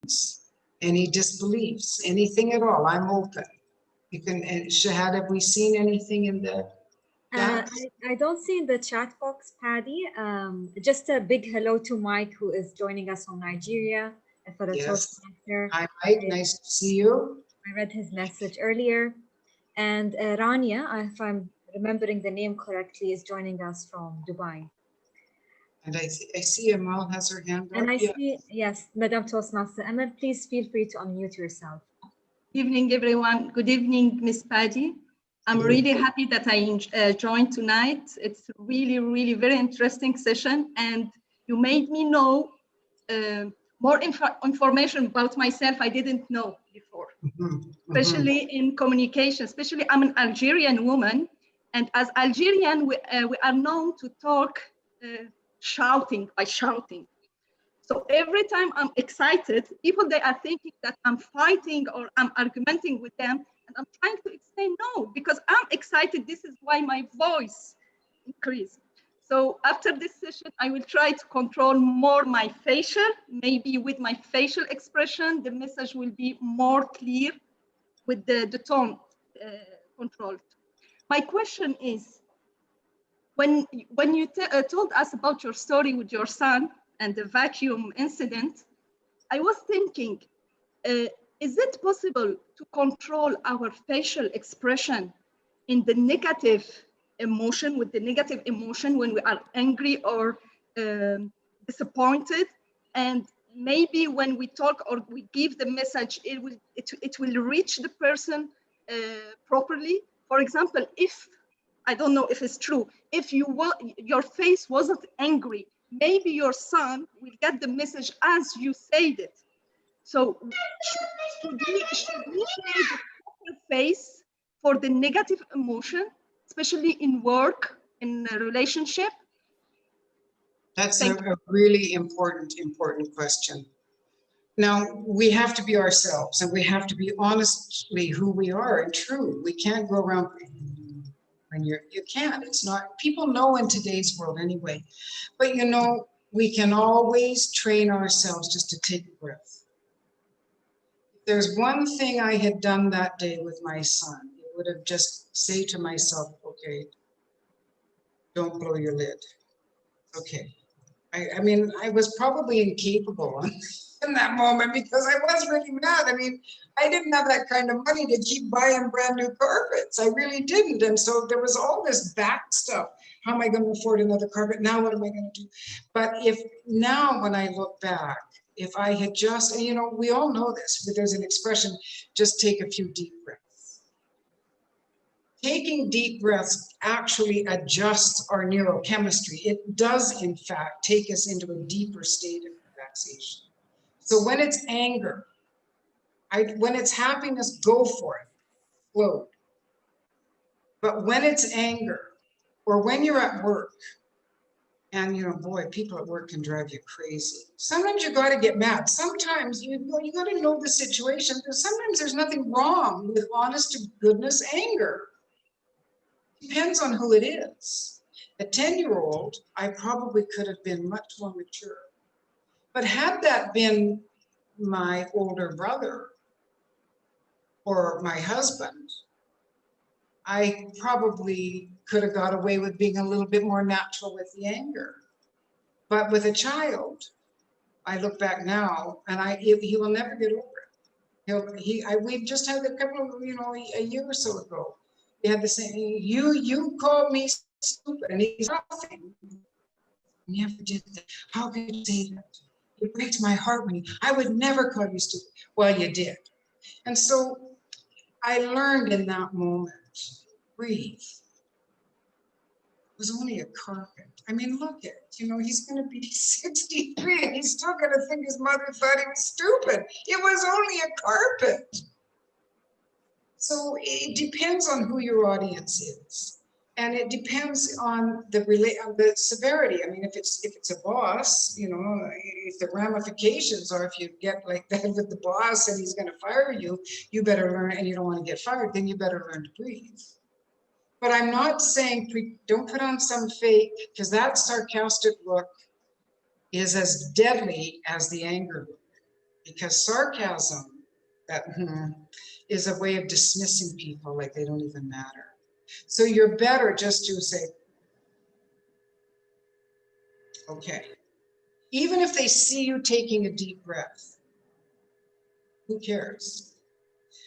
opinions, any disbeliefs, anything at all. I'm open. You can, and Shahad, have we seen anything in the chat? I don't see in the chat box, Paddy. Just a big hello to Mike, who is joining us from Nigeria for the Yes. Toastmaster. Hi, Mike. Nice to see you. I read his message earlier. And Rania, if I'm remembering the name correctly, is joining us from Dubai. And I see Amal has her hand up. And I see, yes, Madam Toastmaster. Amal, please feel free to unmute yourself. Good evening, everyone. Good evening, Miss Paddy. I'm really happy that I joined tonight. It's really, really very interesting session, and you made me know more information about myself I didn't know before, especially in communication. Especially, I'm an Algerian woman, and as Algerian, we are known to talk shouting. So every time I'm excited, people, they are thinking that I'm fighting or I'm arguing with them. And I'm trying to explain, no, because I'm excited. This is why my voice increased. So after this session, I will try to control more my facial. Maybe with my facial expression, the message will be more clear with the tone controlled. My question is, when you told us about your story with your son and the vacuum incident, I was thinking, is it possible to control our facial expression in the negative emotion, with the negative emotion when we are angry or disappointed? And maybe when we talk or we give the message, it will reach the person properly. For example, if, I don't know if it's true, if your face wasn't angry, maybe your son will get the message as you said it. So should we play the poker face for the negative emotion, especially in work, in a relationship? That's a really important question. Now, we have to be ourselves, and we have to be honestly who we are and true. We can't go around when you can't. It's not, people know in today's world anyway. But you know, we can always train ourselves just to take a breath. If there's one thing I had done that day with my son, it would have just say to myself, okay, don't blow your lid. Okay. I mean, I was probably incapable in that moment because I was really mad. I mean, I didn't have that kind of money to keep buying brand new carpets. I really didn't. And so there was all this back stuff. How am I going to afford another carpet? Now what am I going to do? But if now when I look back, if I had just, and you know, we all know this, but there's an expression, just take a few deep breaths. Taking deep breaths actually adjusts our neurochemistry. It does, in fact, take us into a deeper state of relaxation. So when it's anger, when it's happiness, go for it, float. But when it's anger, or when you're at work, and you know, boy, people at work can drive you crazy. Sometimes you got to get mad. Sometimes you got to know the situation. Sometimes there's nothing wrong with honest to goodness anger. Depends on who it is. A 10-year-old, I probably could have been much more mature. But had that been my older brother or my husband, I probably could have got away with being a little bit more natural with the anger. But with a child, I look back now and he will never get over it. We've just had a couple of, you know, a year or so ago. He had the same, you called me stupid, and he's laughing. You never did that. How could you say that? It breaks my heart when I would never call you stupid. Well, you did. And so I learned in that moment, breathe. It was only a carpet. I mean, look at it. You know, he's going to be 63 and he's still going to think his mother thought he was stupid. It was only a carpet. So it depends on who your audience is, and it depends on the severity. I mean, if it's a boss, you know, if the ramifications are if you get like that with the boss and he's going to fire you, you better learn, and you don't want to get fired, then you better learn to breathe. But I'm not saying don't put on some fake, because that sarcastic look is as deadly as the anger look. because sarcasm that is a way of dismissing people like they don't even matter. So you're better just to say, okay. Even if they see you taking a deep breath, who cares?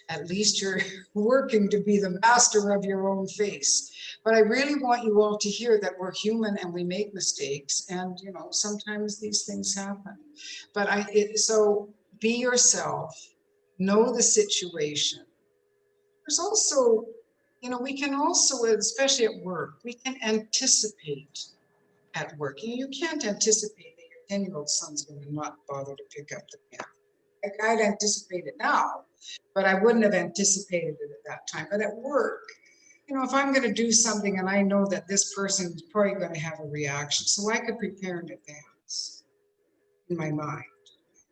At least you're working to be the master of your own face. But I really want you all to hear that we're human and we make mistakes, and you know, sometimes these things happen. But so be yourself, know the situation. There's also, you know, we can also, especially at work, we can anticipate at work. You can't anticipate that your 10-year-old son's going to not bother to pick up the pen. Like, I'd anticipate it now, but I wouldn't have anticipated it at that time. But at work, you know, if I'm going to do something and I know that this person is probably going to have a reaction, so I could prepare in advance in my mind,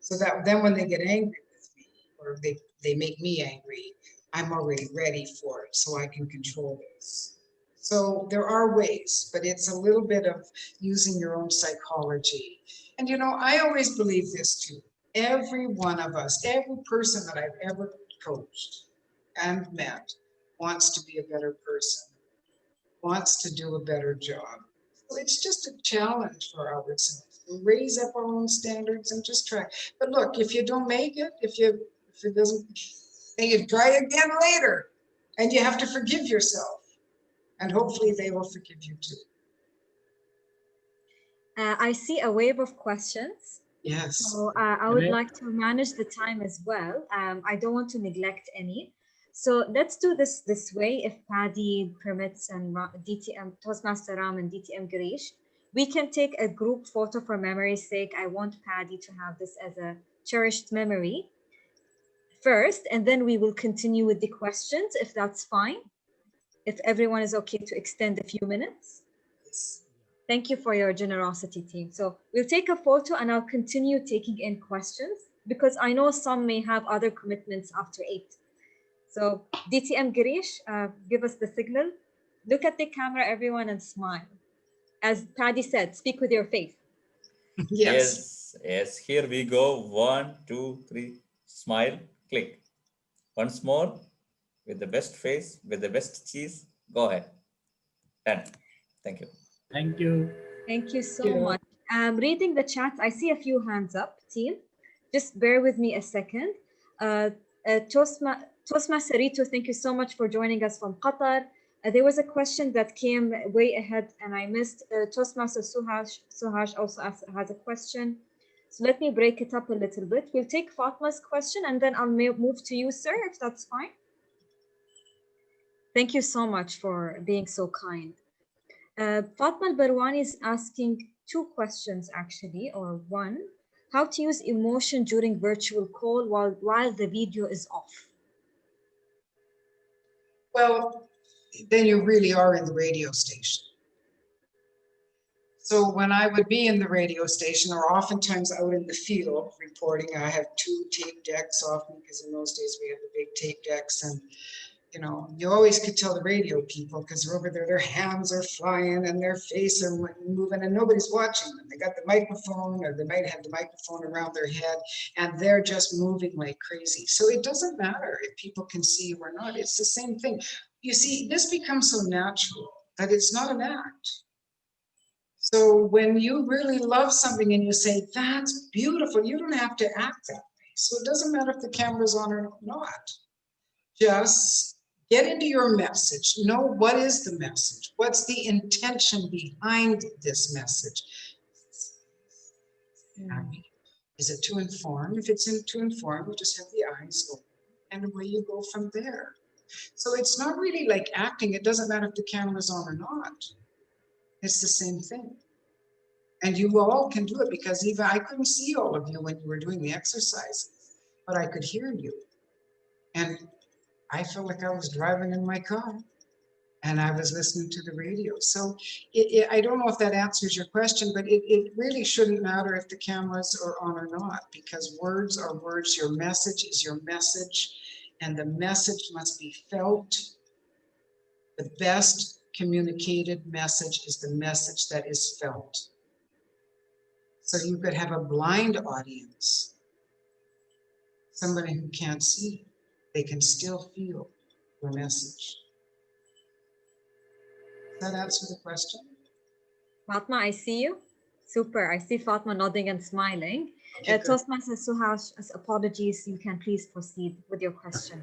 so that then when they get angry with me or they make me angry, I'm already ready for it, so I can control this. So there are ways, but it's a little bit of using your own psychology. And you know, I always believe this too. Every one of us, every person that I've ever coached and met wants to be a better person, wants to do a better job. So it's just a challenge for ourselves. Raise up our own standards and just try. But look, if you don't make it, if it doesn't, then you try again later, and you have to forgive yourself. And hopefully they will forgive you too. I see a wave of questions. Yes. So I would like to manage the time as well. I don't want to neglect any. So let's do this way, if Paddy permits, and DTM, Toastmaster Ram and DTM Girish. We can take a group photo for memory's sake. I want Paddy to have this as a cherished memory first, and then we will continue with the questions, if that's fine. If everyone is okay to extend a few minutes. Thank you for your generosity, team. So we'll take a photo and I'll continue taking in questions because I know some may have other commitments after 8. So DTM Girish, give us the signal. Look at the camera, everyone, and smile. As Paddy said, speak with your face. Yes. Yes. Here we go. 1, 2, 3. Smile. Click. Once more. With the best face, with the best cheese. Go ahead. Done. Thank you. Thank you. Thank you so much. Reading the chat, I see a few hands up, team. Just bear with me a second. Toastmaster Rito, thank you so much for joining us from Qatar. There was a question that came way ahead and I missed. Toastmaster Suhaj also has a question. So let me break it up a little bit. We'll take Fatma's question and then I'll move to you, sir, if that's fine. Thank you so much for being so kind. Fatma Al-Barwani is asking 2 questions actually, or one, how to use emotion during virtual call while the video is off? Well, then you really are in the radio station. So when I would be in the radio station or oftentimes out in the field reporting, I have 2 tape decks off me because in those days we had the big tape decks, and you know, you always could tell the radio people because they're over there, their hands are flying and their face are moving and nobody's watching them. They got the microphone, or they might have the microphone around their head, and they're just moving like crazy. So it doesn't matter if people can see you or not. It's the same thing. You see, this becomes so natural that it's not an act. So when you really love something and you say, that's beautiful, you don't have to act that way. So it doesn't matter if the camera's on or not. Just get into your message. Know what is the message. What's the intention behind this message? Is it to inform? If it's to inform, you just have the eyes open and away you go from there. So it's not really like acting. It doesn't matter if the camera's on or not. It's the same thing. And you all can do it because even I couldn't see all of you when you were doing the exercises, but I could hear you. And I felt like I was driving in my car and I was listening to the radio. So I don't know if that answers your question, but it really shouldn't matter if the cameras are on or not, because words are words. Your message is your message, and the message must be felt. The best communicated message is the message that is felt. So you could have a blind audience Somebody who can't see, they can still feel your message. Does that answer the question? Fatma, I see you. Super. I see Fatma nodding and smiling. Okay, good. Toastmaster Suhash, apologies. You can please proceed with your question.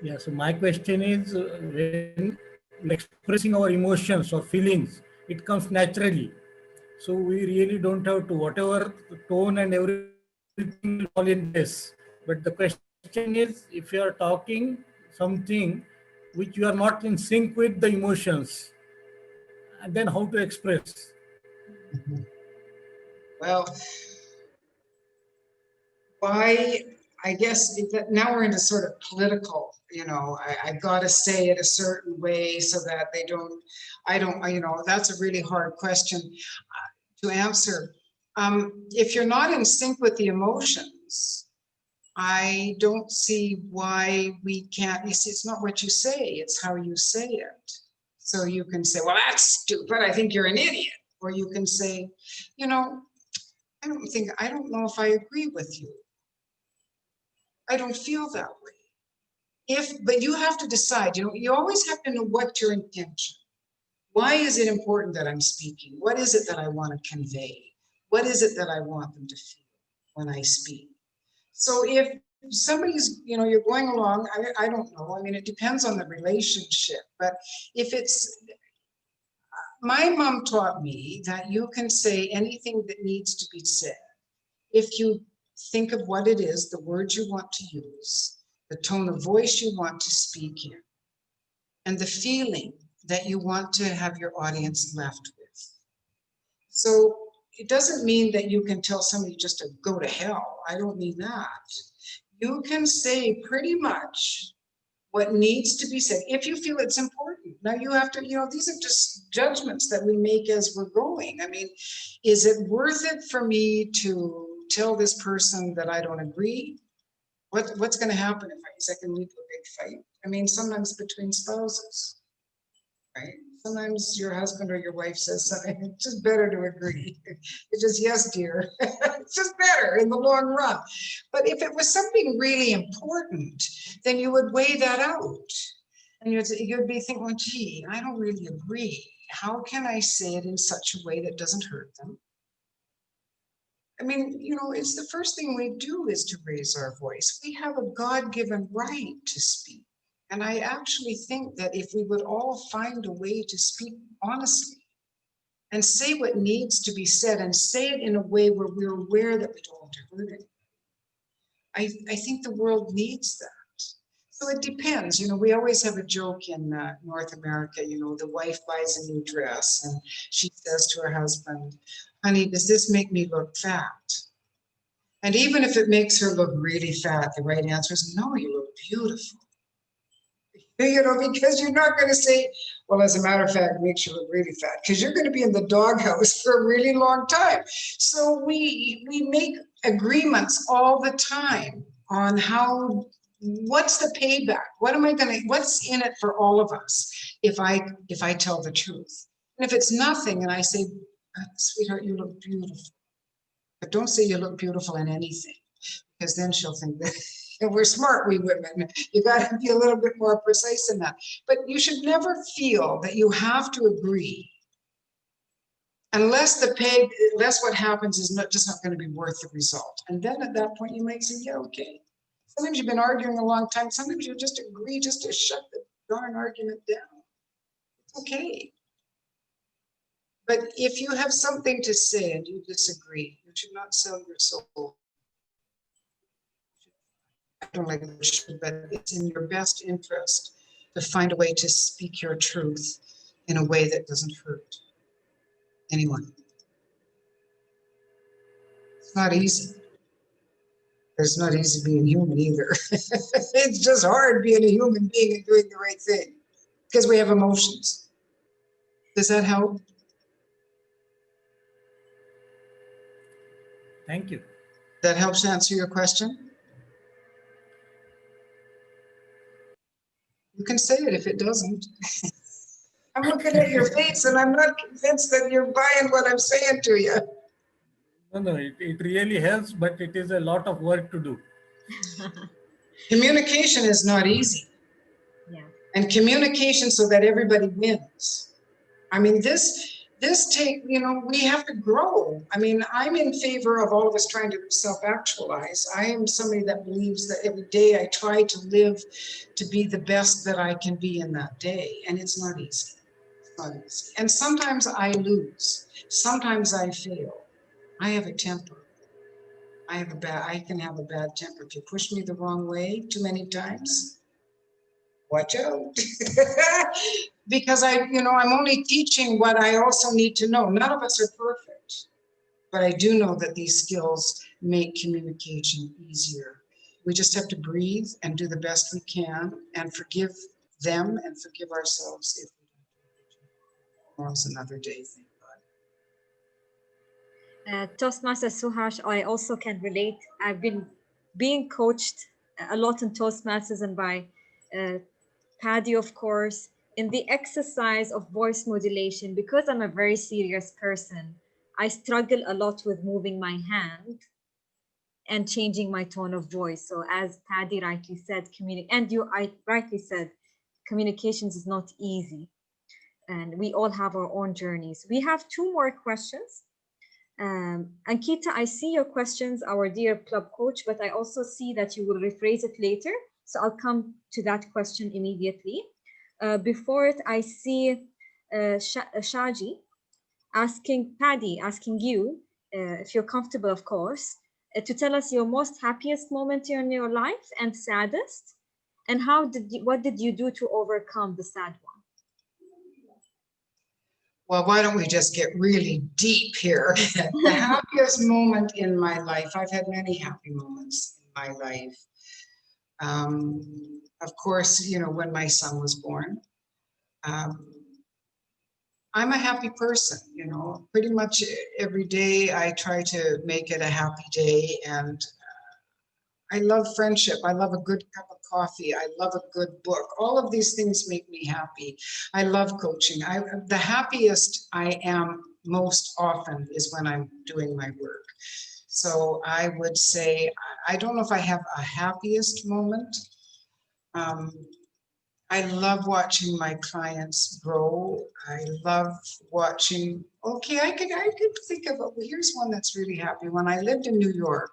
Yeah, so my question is, when expressing our emotions or feelings, it comes naturally. So we really don't have to, whatever the tone and everything will fall in place. But the question is, if you are talking something which you are not in sync with the emotions, and then how to express? Well, why, I guess now we're into sort of political, I've got to say it a certain way so that that's a really hard question to answer. If you're not in sync with the emotions, I don't see why we can't. You see, it's not what you say, it's how you say it. So you can say, well, that's stupid, I think you're an idiot. Or you can say, I don't know if I agree with you. I don't feel that way. But you have to decide, you always have to know what's your intention. Why is it important that I'm speaking? What is it that I want to convey? What is it that I want them to feel when I speak? So if somebody's, you're going along, I don't know, it depends on the relationship, but if it's, my mom taught me that you can say anything that needs to be said. If you think of what it is, the words you want to use, the tone of voice you want to speak in, and the feeling that you want to have your audience left with. So it doesn't mean that you can tell somebody just to go to hell. I don't mean that. You can say pretty much what needs to be said if you feel it's important. Now you have to, these are just judgments that we make as we're going. Is it worth it for me to tell this person that I don't agree? What's going to happen if I can lead to a big fight? Sometimes between spouses, right? Sometimes your husband or your wife says something, it's just better to agree. It's just, yes, dear. It's just better in the long run. But if it was something really important, then you would weigh that out. And you'd be thinking, well, gee, I don't really agree. How can I say it in such a way that doesn't hurt them? It's the first thing we do is to raise our voice. We have a God-given right to speak. And I actually think that if we would all find a way to speak honestly and say what needs to be said and say it in a way where we're aware that we don't want to hurt it, I think the world needs that. So it depends. We always have a joke in North America, the wife buys a new dress and she says to her husband, honey, does this make me look fat? And even if it makes her look really fat, the right answer is, no, you look beautiful. Because you're not going to say, well, as a matter of fact, it makes you look really fat, because you're going to be in the doghouse for a really long time. So we make agreements all the time on what's the payback? What's in it for all of us if I tell the truth? And if it's nothing and I say, sweetheart, you look beautiful. But don't say you look beautiful in anything, because then she'll think that we're smart, we women. You got to be a little bit more precise in that. But you should never feel that you have to agree unless what happens is just not going to be worth the result. And then at that point you might say, yeah, okay. Sometimes you've been arguing a long time. Sometimes you just agree just to shut the darn argument down. It's okay. But if you have something to say and you disagree, you should not sell your soul. I don't like it, but it's in your best interest to find a way to speak your truth in a way that doesn't hurt anyone. It's not easy. It's not easy being human either. It's just hard being a human being and doing the right thing because we have emotions. Does that help? Thank you. That helps answer your question? You can say it if it doesn't. I'm looking at your face and I'm not convinced that you're buying what I'm saying to you. No, it really helps, but it is a lot of work to do. Communication is not easy. Yeah. And communication so that everybody wins. I mean, we have to grow. I mean, I'm in favor of all of us trying to self-actualize. I am somebody that believes that every day I try to live to be the best that I can be in that day. And it's not easy. It's not easy. And sometimes I lose. Sometimes I fail. I have a temper. I can have a bad temper. If you push me the wrong way too many times, watch out. Because I'm only teaching what I also need to know. None of us are perfect, but I do know that these skills make communication easier. We just have to breathe and do the best we can and forgive them and forgive ourselves if we don't. Tomorrow's another day, thank God. Toastmaster Suhash, I also can relate. I've been being coached a lot in Toastmasters and by Paddy, of course, in the exercise of voice modulation. Because I'm a very serious person, I struggle a lot with moving my hand and changing my tone of voice. So as Paddy rightly said, I rightly said, communications is not easy. And we all have our own journeys. We have 2 more questions. Ankita, I see your questions, our dear club coach, but I also see that you will rephrase it later. So I'll come to that question immediately. Before it, I see Shaji asking Paddy, asking you, if you're comfortable, of course, to tell us your most happiest moment in your life and saddest, and what did you do to overcome the sad one? Well, why don't we just get really deep here? The happiest moment in my life, I've had many happy moments in my life. Of course, when my son was born. I'm a happy person, pretty much every day I try to make it a happy day, and I love friendship. I love a good cup of coffee. I love a good book. All of these things make me happy. I love coaching. The happiest I am most often is when I'm doing my work. So I would say, I don't know if I have a happiest moment. I love watching my clients grow. I love watching, I could think of, here's one that's really happy. When I lived in New York,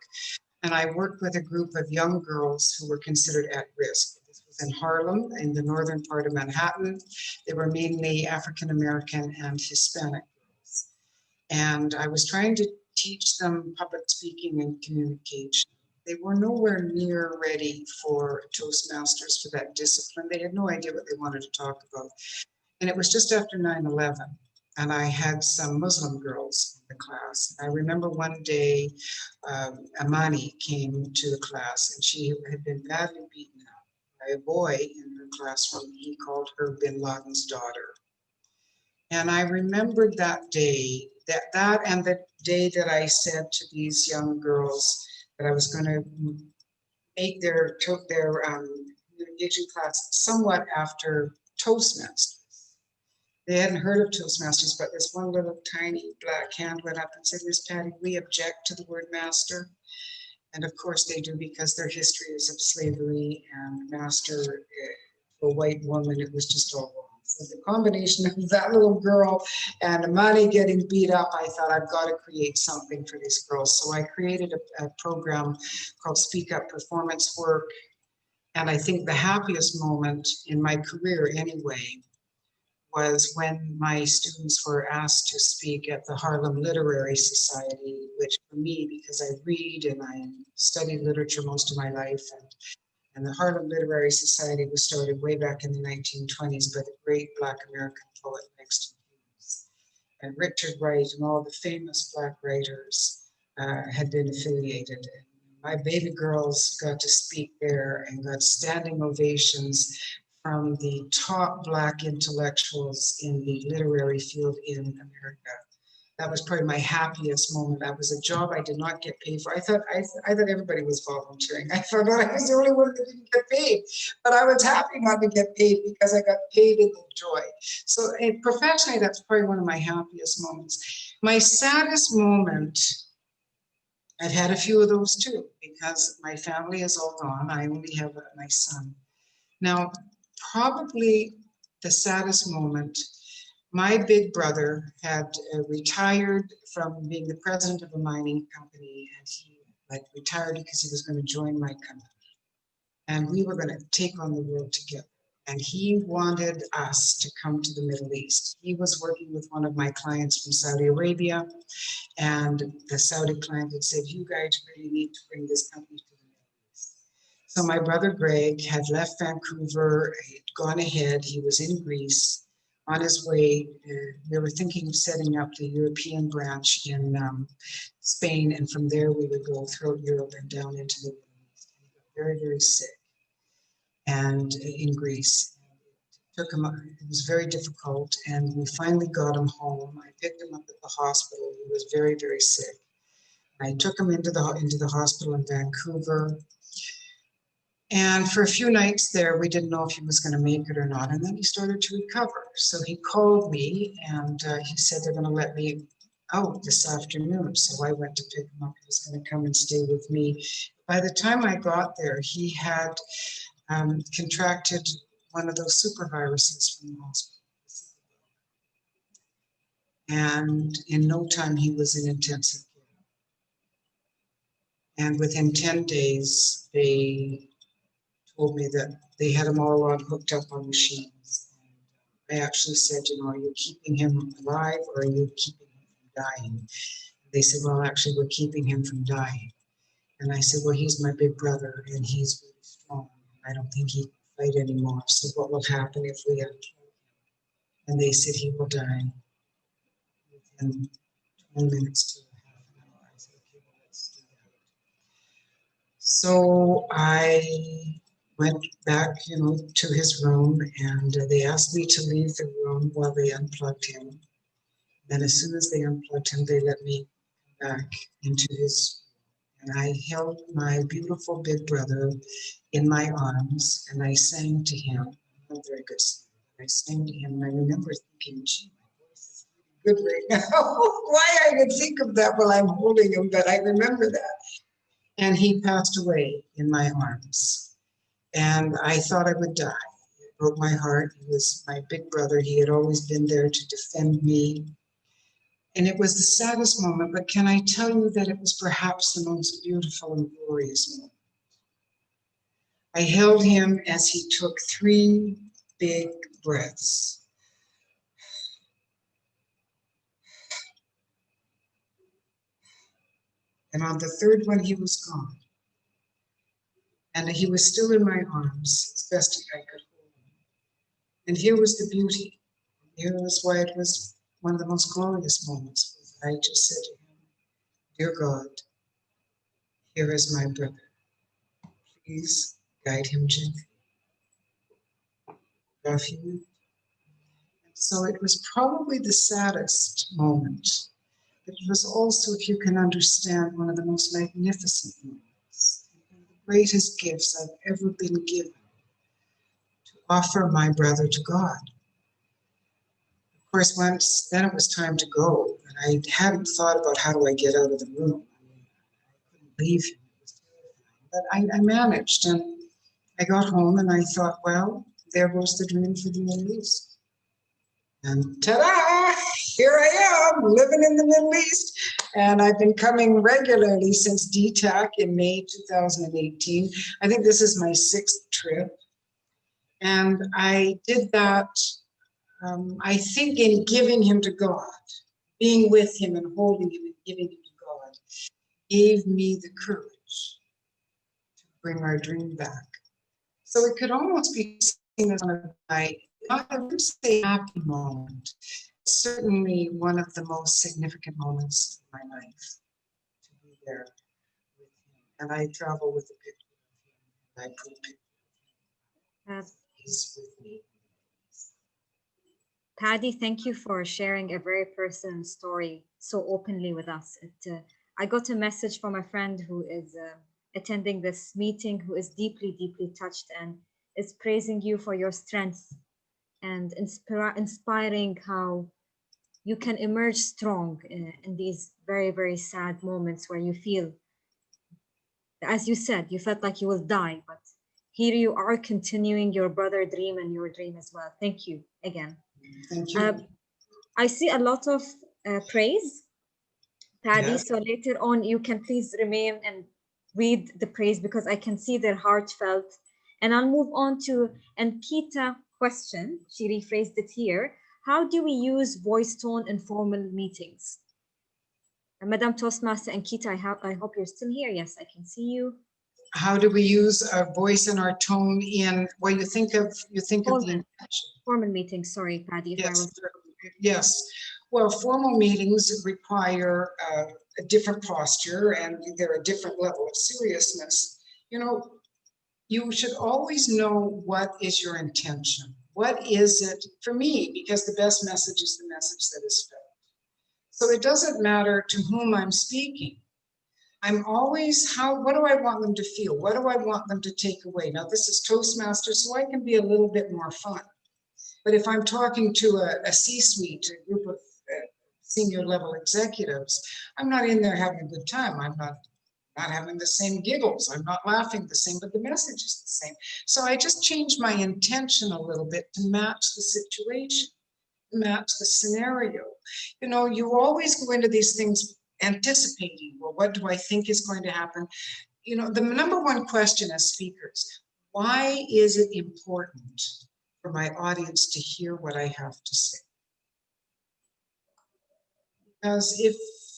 and I worked with a group of young girls who were considered at risk. This was in Harlem, in the northern part of Manhattan. They were mainly African-American and Hispanic girls. And I was trying to teach them public speaking and communication. They were nowhere near ready for Toastmasters, for that discipline. They had no idea what they wanted to talk about. And it was just after 9/11. And I had some Muslim girls in the class. I remember one day, Amani came to the class, and she had been badly beaten up by a boy in her classroom. He called her Bin Laden's daughter. And I remembered that day, that and the day that I said to these young girls that I was going to make their communication class somewhat after Toastmasters. They hadn't heard of Toastmasters, but this one little tiny black hand went up and said, Miss Paddy, we object to the word master. And of course they do, because their history is of slavery, and master for a white woman, it was just all wrong. So the combination of that little girl and Amani getting beat up, I thought, I've got to create something for these girls. So I created a program called Speak Up Performance Work. And I think the happiest moment in my career anyway was when my students were asked to speak at the Harlem Literary Society, which for me, because I read and I studied literature most of my life, and the Harlem Literary Society was started way back in the 1920s by the great Black American poet Langston Hughes. And Richard Wright and all the famous Black writers had been affiliated. My baby girls got to speak there and got standing ovations from the top Black intellectuals in the literary field in America. That was probably my happiest moment. That was a job I did not get paid for. I thought everybody was volunteering. I thought I was the only one that didn't get paid, but I was happy not to get paid because I got paid in the joy. So professionally, that's probably one of my happiest moments. My saddest moment, I've had a few of those too, because my family is all gone. I only have my son. Now, probably the saddest moment, my big brother had retired from being the president of a mining company, and he retired because he was going to join my company. And we were going to take on the world together. And he wanted us to come to the Middle East. He was working with one of my clients from Saudi Arabia, and the Saudi client had said, you guys really need to bring this company to the Middle East. So my brother Greg had left Vancouver, he'd gone ahead, he was in Greece. On his way, we were thinking of setting up the European branch in Spain, and from there we would go throughout Europe and down into the Middle East. He got very, very sick. And in Greece, it took him, it was very difficult, and we finally got him home. I picked him up at the hospital. He was very, very sick. I took him into the hospital in Vancouver, and for a few nights there, we didn't know if he was going to make it or not. And then he started to recover. So he called me, and he said they're going to let me out this afternoon. So I went to pick him up. He was going to come and stay with me. By the time I got there, he had contracted one of those super viruses from the hospital. And in no time, he was in intensive care. And within 10 days, they told me that they had him all on hooked up on machines. And I actually said, you know, are you keeping him alive or are you keeping him from dying? They said, well, actually, we're keeping him from dying. And I said, well, he's my big brother and he's really strong. I don't think he can fight anymore. So what will happen if we unplug him? And they said he will die within 20 minutes to half an hour. I said, okay, well, let's do that. So I went back, you know, to his room, and they asked me to leave the room while they unplugged him. Then as soon as they unplugged him, they let me back into his room. And I held my beautiful big brother in my arms, and I sang to him. I'm a very good singer. I sang to him, and I remember thinking, gee, my voice is really good right now. Why I would think of that while I'm holding him, but I remember that. And he passed away in my arms. And I thought I would die. It broke my heart. He was my big brother. He had always been there to defend me. And it was the saddest moment, but can I tell you that it was perhaps the most beautiful and glorious moment? I held him as he took 3 big breaths. And on the 3rd one, he was gone. And he was still in my arms as best I could hold him. And here was the beauty. Here was why it was one of the most glorious moments. I just said to him, dear God, here is my brother. Please guide him gently. Love you. So it was probably the saddest moment, but it was also, if you can understand, one of the most magnificent moments, the greatest gifts I've ever been given, to offer my brother to God. Of course, once then it was time to go, and I hadn't thought about how do I get out of the room. I couldn't leave him. It was terrifying. But I managed, and I got home, and I thought, well, there goes the dream for the Middle East. And ta-da! Here I am, living in the Middle East. And I've been coming regularly since DTAC in May 2018. I think this is my 6th trip. And I did that, I think, in giving him to God, being with him and holding him and giving him to God, gave me the courage to bring our dream back. So it could almost be seen as one of my, I would say, happy moment. Certainly one of the most significant moments of my life, to be there with him. And I travel with a picture of him, and I put a picture of him. He's with me. Paddy, thank you for sharing a very personal story so openly with us. I got a message from a friend who is attending this meeting, who is deeply, deeply touched and is praising you for your strength and inspiring how you can emerge strong in these very, very sad moments where you feel as you said, you felt like you will die, but here you are continuing your brother dream and your dream as well. Thank you again. Thank you. I see a lot of praise, Paddy. Yes. So later on, you can please remain and read the praise because I can see they're heartfelt. And I'll move on to Ankita question. She rephrased it here. How do we use voice tone in formal meetings? Madam Toastmaster Ankita, I hope you're still here. Yes, I can see you. How do we use our voice and our tone in, well, you think of the intention. Formal meetings, sorry, Paddy. Yes. Well, formal meetings require a different posture and they're a different level of seriousness. You know, you should always know what is your intention. What is it for me? Because the best message is the message that is felt. So it doesn't matter to whom I'm speaking. I'm always, what do I want them to feel? What do I want them to take away? Now, this is Toastmasters, so I can be a little bit more fun. But if I'm talking to a C-suite, a group of senior level executives, I'm not in there having a good time. I'm not having the same giggles. I'm not laughing the same, but the message is the same. So I just changed my intention a little bit to match the situation, match the scenario. You know, you always go into these things anticipating, well, what do I think is going to happen? You know, the number one question as speakers, why is it important for my audience to hear what I have to say? Because if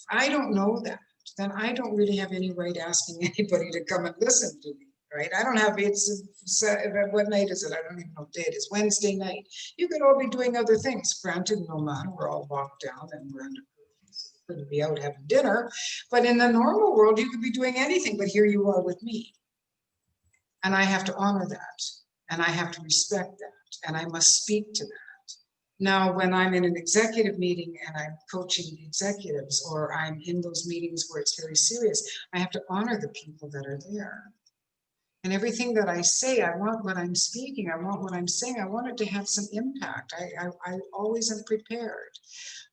I don't know that, then I don't really have any right asking anybody to come and listen to me, right? I don't have, what night is it? I don't even know what day it is, Wednesday night. You could all be doing other things. Granted, no matter, we're all locked down and we're under curfew, so you couldn't be out having dinner. But in the normal world, you could be doing anything, but here you are with me. And I have to honor that, and I have to respect that, and I must speak to that. Now, when I'm in an executive meeting and I'm coaching the executives, or I'm in those meetings where it's very serious, I have to honor the people that are there. And everything that I say, I want what I'm speaking, I want what I'm saying, I want it to have some impact. I always am prepared.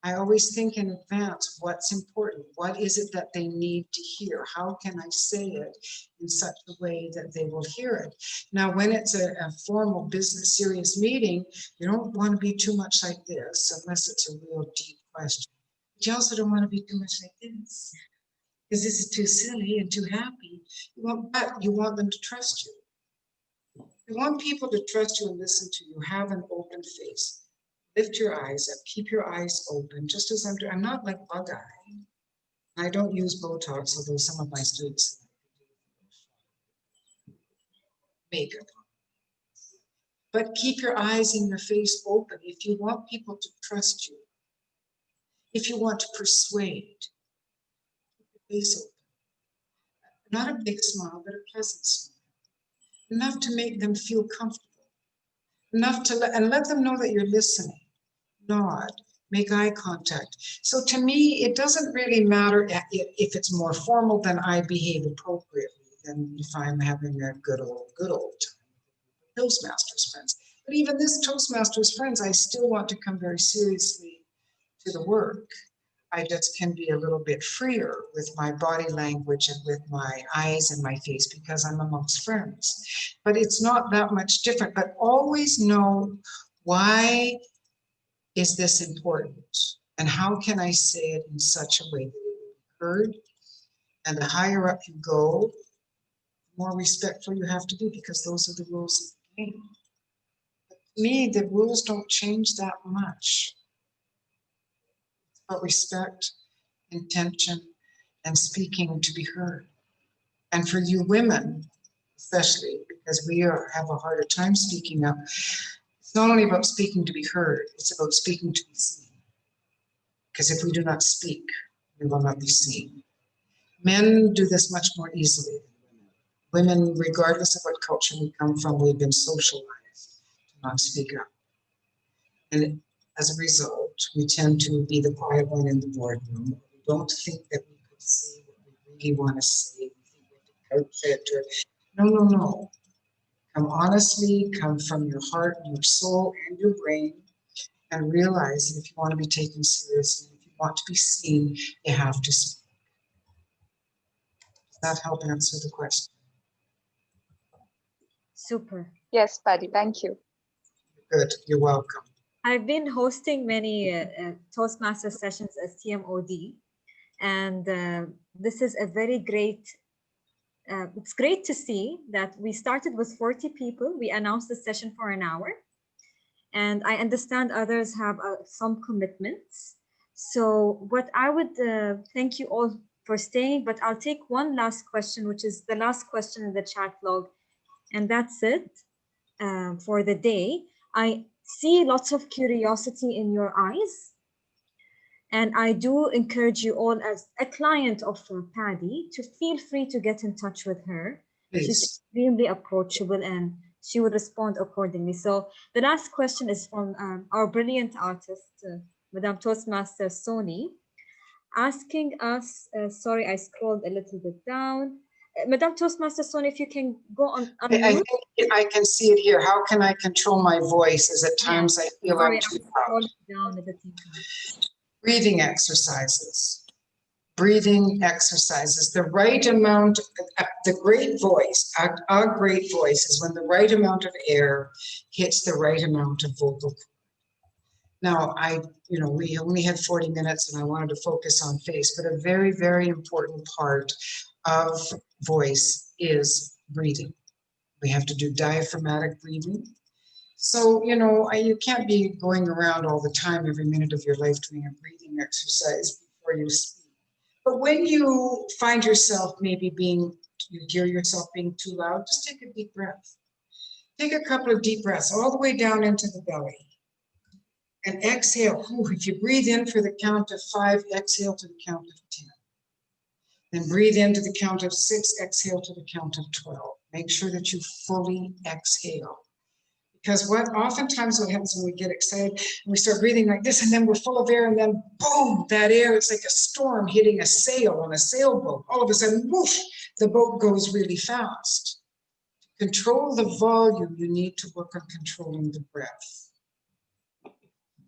I always think in advance what's important. What is it that they need to hear? How can I say it in such a way that they will hear it? Now, when it's a formal business serious meeting, you don't want to be too much like this unless it's a real deep question. But you also don't want to be too much like this because this is too silly and too happy. But you want them to trust you. You want people to trust you and listen to you. Have an open face. Lift your eyes up, keep your eyes open, just as I'm doing. I'm not like bug-eye. I don't use Botox, although some of my students makeup. But keep your eyes and your face open if you want people to trust you. If you want to persuade, keep your face open. Not a big smile, but a pleasant smile. Enough to make them feel comfortable. Enough to let them know that you're listening. Nod, make eye contact. So to me, it doesn't really matter if it's more formal, then I behave appropriately than if I'm having a good old time. Toastmasters friends. But even this Toastmasters friends, I still want to come very seriously to the work. I just can be a little bit freer with my body language and with my eyes and my face because I'm amongst friends. But it's not that much different, but always know why is this important? And how can I say it in such a way that it will be heard? And the higher up you go, the more respectful you have to be because those are the rules of the game. But to me, the rules don't change that much. It's about respect, intention, and speaking to be heard. And for you women, especially, because we have a harder time speaking up, it's not only about speaking to be heard, it's about speaking to be seen. Because if we do not speak, we will not be seen. Men do this much more easily than women. Women, regardless of what culture we come from, we've been socialized to not speak up. And as a result, we tend to be the quiet one in the boardroom. We don't think that we could say what we really want to say. We think we have to couch it or, no. Come honestly, come from your heart and your soul and your brain. And realize that if you want to be taken seriously, if you want to be seen, you have to speak. That help answer the question? Super. Yes, Paddy, thank you. Good, you're welcome. I've been hosting many Toastmaster sessions as TMOD, and this is a very great, it's great to see that we started with 40 people. We announced the session for an hour, and I understand others have some commitments. So what I would thank you all for staying, but I'll take one last question, which is the last question in the chat log, and that's it for the day. I see lots of curiosity in your eyes, and I do encourage you all as a client of Paddy to feel free to get in touch with her. Please. She's extremely approachable and she will respond accordingly. So the last question is from our brilliant artist, Madame Toastmaster Sony, asking us, sorry, I scrolled a little bit down. Madame Toastmaster Sony, if you can go on unmute. I can see it here. How can I control my voice? As at times I feel I'm too loud. Down a bit. Breathing exercises. Breathing exercises. The right amount, the great voice, a great voice is when the right amount of air hits the right amount of vocal cord. Now, we only had 40 minutes and I wanted to focus on face, but a very, very important part of voice is breathing. We have to do diaphragmatic breathing. So, you can't be going around all the time, every minute of your life doing a breathing exercise before you speak. But when you find yourself you hear yourself being too loud, just take a deep breath. Take a couple of deep breaths all the way down into the belly. And exhale. If you breathe in for the count of 5, exhale to the count of 10. Then breathe into the count of 6, exhale to the count of 12. Make sure that you fully exhale. Because oftentimes what happens when we get excited, and we start breathing like this, and then we're full of air, and then boom, that air, it's like a storm hitting a sail on a sailboat. All of a sudden, whoosh, the boat goes really fast. To control the volume, you need to work on controlling the breath.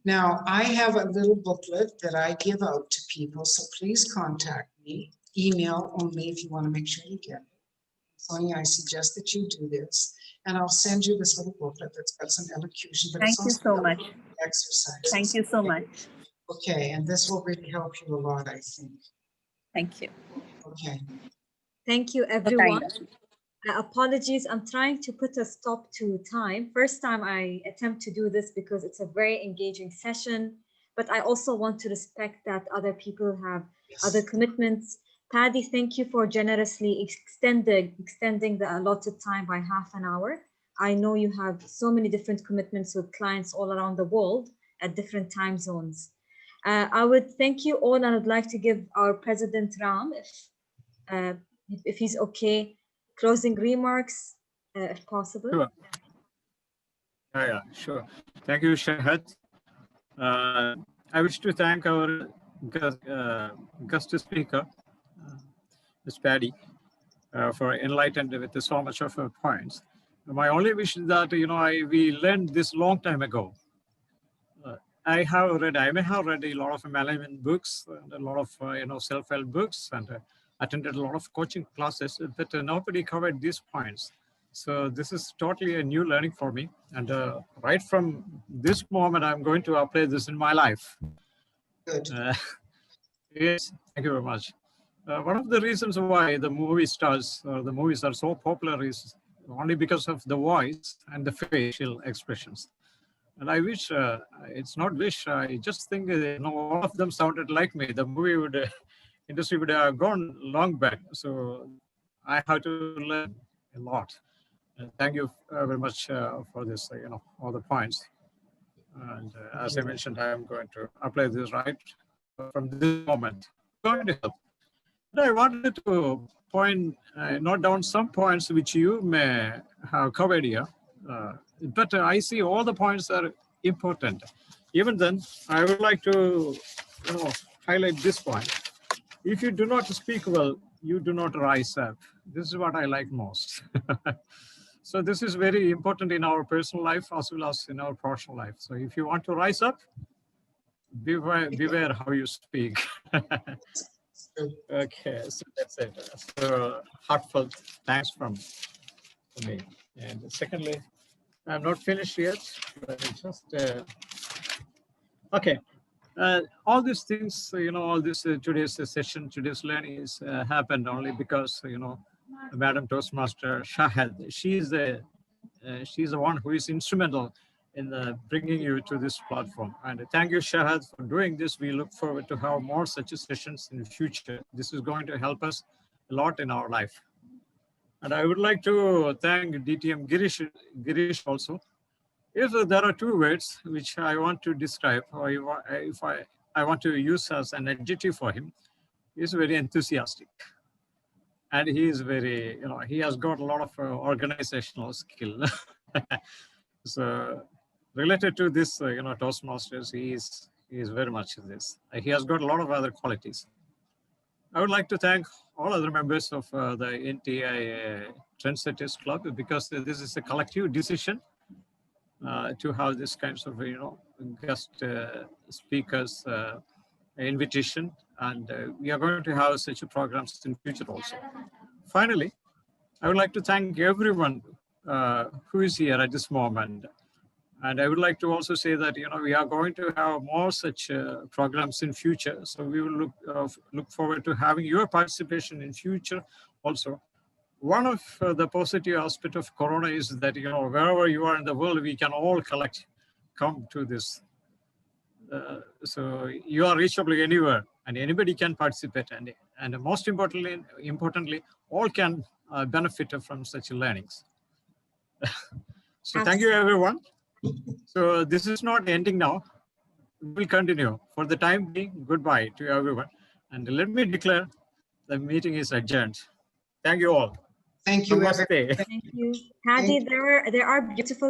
Now, I have a little booklet that I give out to people, so please contact me. Email only if you want to make sure you get it. Sonia, I suggest that you do this. And I'll send you this little booklet that's got some elocution. But Thank you so much. Exercises. Thank you so much. Okay, and this will really help you a lot, I think. Thank you. Okay. Thank you, everyone. Apologies, I'm trying to put a stop to time. First time I attempt to do this because it's a very engaging session, but I also want to respect that other people have other commitments. Paddy, thank you for generously extending the allotted time by half an hour. I know you have so many different commitments with clients all around the world at different time zones. I would thank you all, and I'd like to give our President Ram, if he's okay, closing remarks, if possible. Sure. Yeah, sure. Thank you, Shahad. I wish to thank our guest speaker, Ms. Paddy, for enlightened with so much of her points. My only wish is that, we learned this long time ago. I may have read a lot of management books and a lot of, self-help books, and attended a lot of coaching classes, but nobody covered these points. So this is totally a new learning for me. And right from this moment, I'm going to apply this in my life. Good. Yes, thank you very much. One of the reasons why the movie stars or the movies are so popular is only because of the voice and the facial expressions. And I wish, it's not wish, I just think all of them sounded like me. The movie industry would have gone long back. So I have to learn a lot. And thank you very much for this, all the points. And as I mentioned, I am going to apply this right from this moment. Going to help. I wanted to note down some points which you may have covered here. But I see all the points are important. Even then, I would like to highlight this point. If you do not speak well, you do not rise up. This is what I like most. So this is very important in our personal life as well as in our professional life. So if you want to rise up, beware how you speak. Okay, so that's it. So heartfelt thanks from me. And secondly, I'm not finished yet, but it's just okay. All these things, all this today's session, today's learning is happened only because Madam Toastmaster Shahad. She's the one who is instrumental in bringing you to this platform. And thank you, Shahad, for doing this. We look forward to have more such sessions in the future. This is going to help us a lot in our life. And I would like to thank DTM Girish also. If there are two words which I want to describe, or if I want to use as an adjective for him, he's very enthusiastic. And he is very, he has got a lot of organizational skill. So related to this, Toastmasters, he is very much this. He has got a lot of other qualities. I would like to thank all other members of the NTI Trendsetters Club, because this is a collective decision to have this kinds of, guest speakers invitation, and we are going to have such programs in future also. Finally, I would like to thank everyone who is here at this moment. And I would like to also say that, we are going to have more such programs in future. So we will look forward to having your participation in future also. One of the positive aspect of Corona is that, wherever you are in the world, we can all come to this. So you are reachable anywhere, and anybody can participate. And most importantly, all can benefit from such learnings. So thank you, everyone. So this is not ending now. We will continue. For the time being, goodbye to everyone. And let me declare the meeting is adjourned. Thank you all. Thank you, Namaste. Thank you. Paddy, there are beautiful